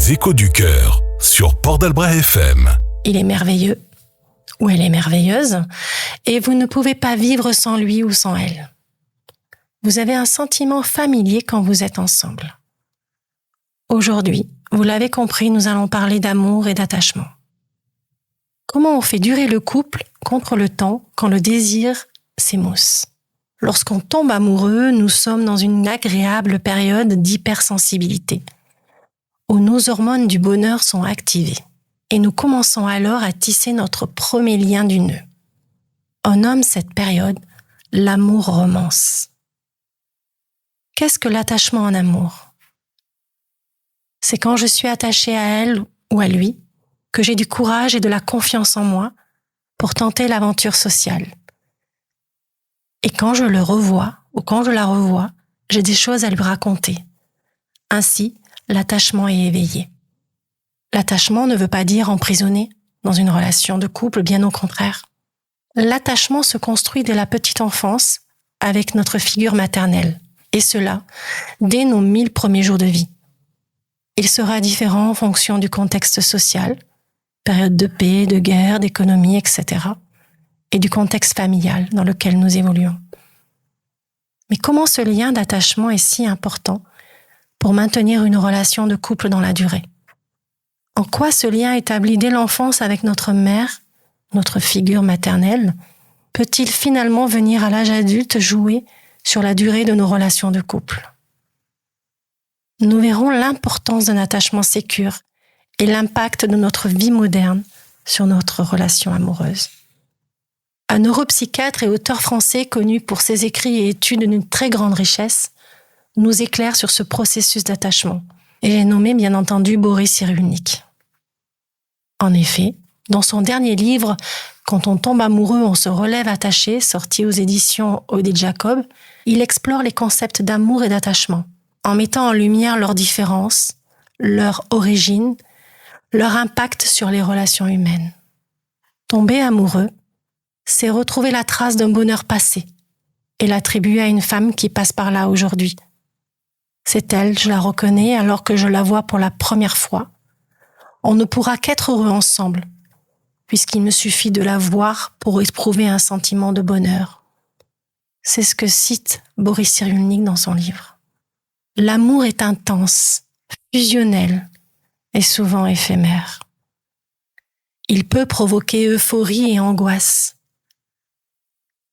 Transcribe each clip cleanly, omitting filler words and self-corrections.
Les échos du cœur sur Port d'Albret FM. Il est merveilleux, ou elle est merveilleuse, et vous ne pouvez pas vivre sans lui ou sans elle. Vous avez un sentiment familier quand vous êtes ensemble. Aujourd'hui, vous l'avez compris, nous allons parler d'amour et d'attachement. Comment on fait durer le couple contre le temps quand le désir s'émousse? Lorsqu'on tombe amoureux, nous sommes dans une agréable période d'hypersensibilité, où nos hormones du bonheur sont activées, et nous commençons alors à tisser notre premier lien du nœud. On nomme cette période l'amour-romance. Qu'est-ce que l'attachement en amour? C'est quand je suis attachée à elle ou à lui, que j'ai du courage et de la confiance en moi pour tenter l'aventure sociale. Et quand je le revois, ou quand je la revois, j'ai des choses à lui raconter. Ainsi, l'attachement est éveillé. L'attachement ne veut pas dire emprisonner dans une relation de couple, bien au contraire. L'attachement se construit dès la petite enfance avec notre figure maternelle, et cela dès nos 1000 premiers jours de vie. Il sera différent en fonction du contexte social, période de paix, de guerre, d'économie, etc., et du contexte familial dans lequel nous évoluons. Mais comment ce lien d'attachement est si important pour maintenir une relation de couple dans la durée? En quoi ce lien établi dès l'enfance avec notre mère, notre figure maternelle, peut-il finalement venir à l'âge adulte jouer sur la durée de nos relations de couple? Nous verrons l'importance d'un attachement sécure et l'impact de notre vie moderne sur notre relation amoureuse. Un neuropsychiatre et auteur français connu pour ses écrits et études d'une très grande richesse nous éclaire sur ce processus d'attachement, et j'ai nommé bien entendu Boris Cyrulnik. En effet, dans son dernier livre « Quand on tombe amoureux, on se relève attaché », sorti aux éditions Odile Jacob, il explore les concepts d'amour et d'attachement, en mettant en lumière leurs différences, leur origine, leur impact sur les relations humaines. Tomber amoureux, c'est retrouver la trace d'un bonheur passé et l'attribuer à une femme qui passe par là aujourd'hui. C'est elle, je la reconnais alors que je la vois pour la première fois. On ne pourra qu'être heureux ensemble, puisqu'il me suffit de la voir pour éprouver un sentiment de bonheur. C'est ce que cite Boris Cyrulnik dans son livre. L'amour est intense, fusionnel et souvent éphémère. Il peut provoquer euphorie et angoisse.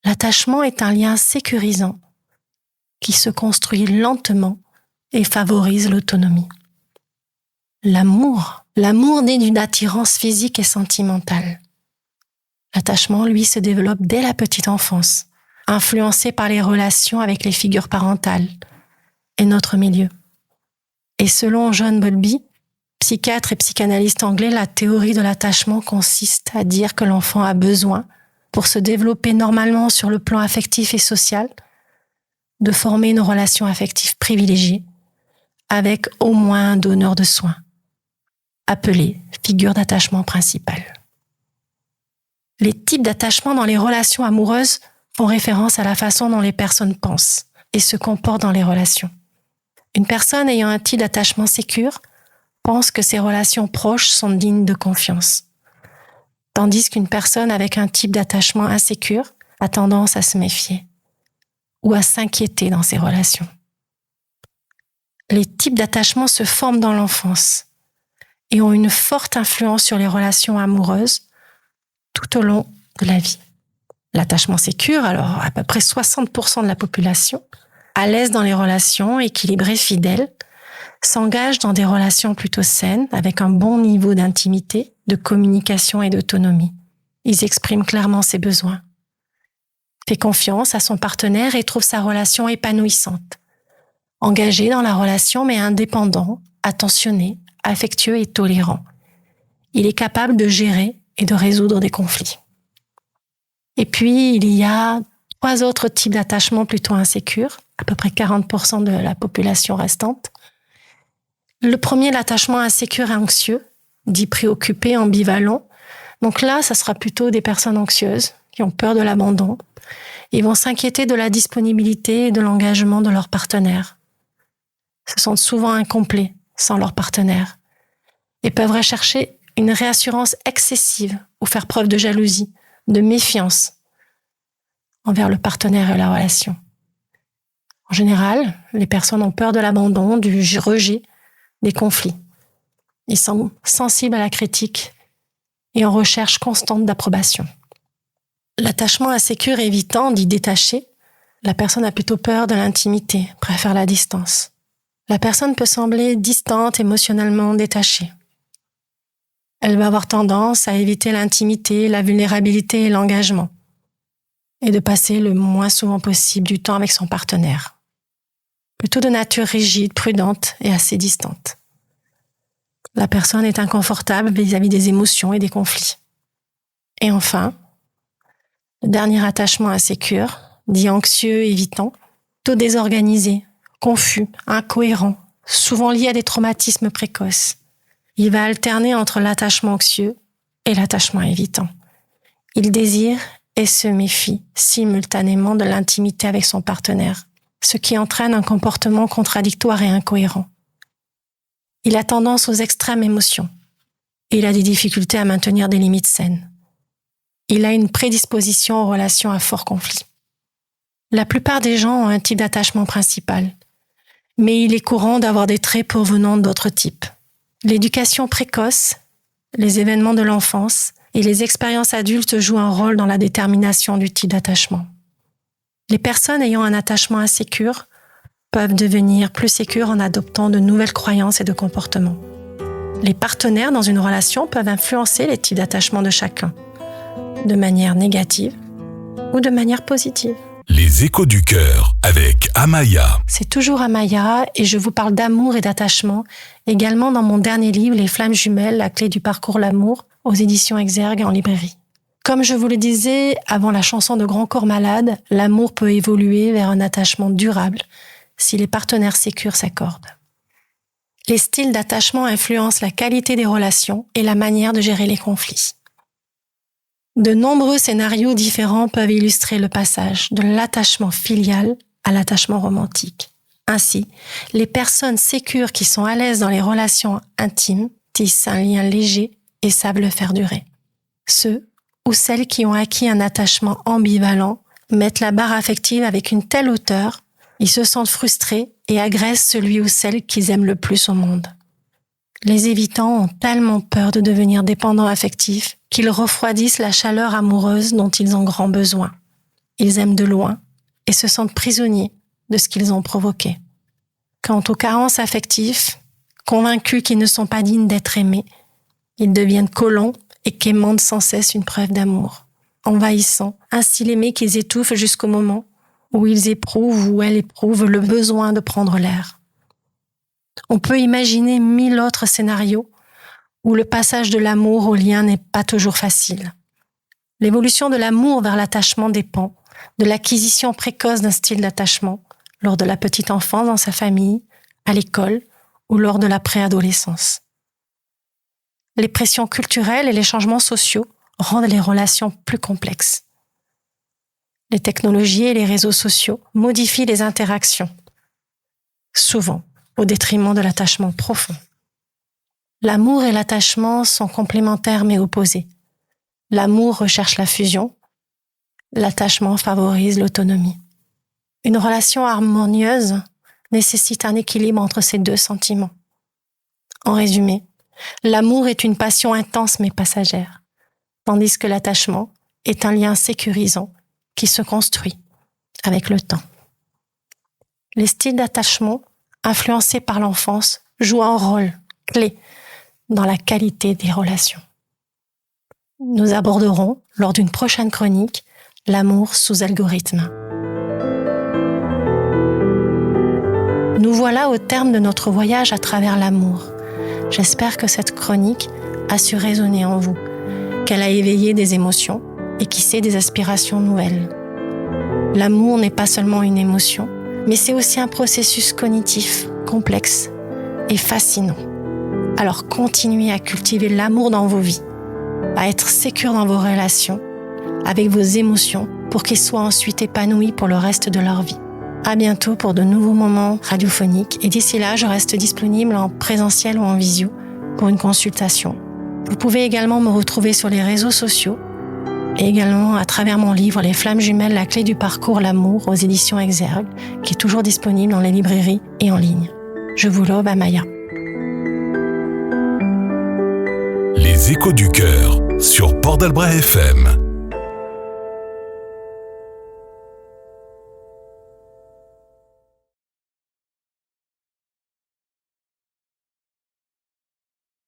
L'attachement est un lien sécurisant qui se construit lentement et favorise l'autonomie. L'amour naît d'une attirance physique et sentimentale. L'attachement, lui, se développe dès la petite enfance, influencé par les relations avec les figures parentales et notre milieu. Et selon John Bowlby, psychiatre et psychanalyste anglais, la théorie de l'attachement consiste à dire que l'enfant a besoin, pour se développer normalement sur le plan affectif et social, de former une relation affective privilégiée avec au moins un donneur de soins, appelé figure d'attachement principale. Les types d'attachement dans les relations amoureuses font référence à la façon dont les personnes pensent et se comportent dans les relations. Une personne ayant un type d'attachement sécure pense que ses relations proches sont dignes de confiance, tandis qu'une personne avec un type d'attachement insécure a tendance à se méfier ou à s'inquiéter dans ses relations. Les types d'attachement se forment dans l'enfance et ont une forte influence sur les relations amoureuses tout au long de la vie. L'attachement sécure, alors à peu près 60% de la population, à l'aise dans les relations, équilibrées, fidèles, s'engage dans des relations plutôt saines, avec un bon niveau d'intimité, de communication et d'autonomie. Ils expriment clairement ses besoins. Fait confiance à son partenaire et trouve sa relation épanouissante. Engagé dans la relation mais indépendant, attentionné, affectueux et tolérant. Il est capable de gérer et de résoudre des conflits. Et puis, il y a 3 autres types d'attachement plutôt insécures, à peu près 40% de la population restante. Le premier, l'attachement insécure et anxieux, dit préoccupé, ambivalent. Donc là, ça sera plutôt des personnes anxieuses qui ont peur de l'abandon. Ils vont s'inquiéter de la disponibilité et de l'engagement de leur partenaire. Se sentent souvent incomplets sans leur partenaire. et peuvent rechercher une réassurance excessive ou faire preuve de jalousie, de méfiance envers le partenaire et la relation. En général, les personnes ont peur de l'abandon, du rejet, des conflits. Ils sont sensibles à la critique et en recherche constante d'approbation. L'attachement insécure évitant d'y détacher, la personne a plutôt peur de l'intimité, préfère la distance. La personne peut sembler distante, émotionnellement détachée. Elle va avoir tendance à éviter l'intimité, la vulnérabilité et l'engagement, et de passer le moins souvent possible du temps avec son partenaire. Plutôt de nature rigide, prudente et assez distante. La personne est inconfortable vis-à-vis des émotions et des conflits. Et enfin, le dernier attachement insécure, dit anxieux, évitant, tout désorganisé, confus, incohérent, souvent lié à des traumatismes précoces. Il va alterner entre l'attachement anxieux et l'attachement évitant. Il désire et se méfie simultanément de l'intimité avec son partenaire, ce qui entraîne un comportement contradictoire et incohérent. Il a tendance aux extrêmes émotions et il a des difficultés à maintenir des limites saines. Il a une prédisposition aux relations à fort conflit. La plupart des gens ont un type d'attachement principal, mais il est courant d'avoir des traits provenant d'autres types. L'éducation précoce, les événements de l'enfance et les expériences adultes jouent un rôle dans la détermination du type d'attachement. Les personnes ayant un attachement insécure peuvent devenir plus sécures en adoptant de nouvelles croyances et de comportements. Les partenaires dans une relation peuvent influencer les types d'attachement de chacun, de manière négative ou de manière positive. Les échos du cœur avec Amaya. C'est toujours Amaya et je vous parle d'amour et d'attachement, également dans mon dernier livre, Les flammes jumelles, la clé du parcours l'amour, aux éditions Exergue en librairie. Comme je vous le disais avant la chanson de Grand Corps Malade, l'amour peut évoluer vers un attachement durable si les partenaires sécures s'accordent. Les styles d'attachement influencent la qualité des relations et la manière de gérer les conflits. De nombreux scénarios différents peuvent illustrer le passage de l'attachement filial à l'attachement romantique. Ainsi, les personnes sécures qui sont à l'aise dans les relations intimes tissent un lien léger et savent le faire durer. Ceux ou celles qui ont acquis un attachement ambivalent mettent la barre affective avec une telle hauteur, ils se sentent frustrés et agressent celui ou celle qu'ils aiment le plus au monde. Les évitants ont tellement peur de devenir dépendants affectifs qu'ils refroidissent la chaleur amoureuse dont ils ont grand besoin. Ils aiment de loin et se sentent prisonniers de ce qu'ils ont provoqué. Quant aux carences affectives, convaincus qu'ils ne sont pas dignes d'être aimés, ils deviennent colons et quémandent sans cesse une preuve d'amour, envahissant ainsi l'aimé qu'ils étouffent jusqu'au moment où ils éprouvent ou elles éprouvent le besoin de prendre l'air. On peut imaginer 1000 autres scénarios où le passage de l'amour au lien n'est pas toujours facile. L'évolution de l'amour vers l'attachement dépend de l'acquisition précoce d'un style d'attachement lors de la petite enfance dans sa famille, à l'école ou lors de la préadolescence. Les pressions culturelles et les changements sociaux rendent les relations plus complexes. Les technologies et les réseaux sociaux modifient les interactions, souvent au détriment de l'attachement profond. L'amour et l'attachement sont complémentaires mais opposés. L'amour recherche la fusion, l'attachement favorise l'autonomie. Une relation harmonieuse nécessite un équilibre entre ces deux sentiments. En résumé, l'amour est une passion intense mais passagère, tandis que l'attachement est un lien sécurisant qui se construit avec le temps. Les styles d'attachement influencés par l'enfance jouent un rôle clé dans la qualité des relations. Nous aborderons, lors d'une prochaine chronique, l'amour sous algorithme. Nous voilà au terme de notre voyage à travers l'amour. J'espère que cette chronique a su résonner en vous, qu'elle a éveillé des émotions et qui sait des aspirations nouvelles. L'amour n'est pas seulement une émotion, mais c'est aussi un processus cognitif, complexe et fascinant. Alors continuez à cultiver l'amour dans vos vies, à être sécure dans vos relations, avec vos émotions, pour qu'ils soient ensuite épanouis pour le reste de leur vie. À bientôt pour de nouveaux moments radiophoniques et d'ici là, je reste disponible en présentiel ou en visio pour une consultation. Vous pouvez également me retrouver sur les réseaux sociaux et également à travers mon livre « Les flammes jumelles, la clé du parcours, l'amour » aux éditions Exergue, qui est toujours disponible dans les librairies et en ligne. Je vous lobe, Amaya. Les Échos du Cœur sur Port d'Albret FM.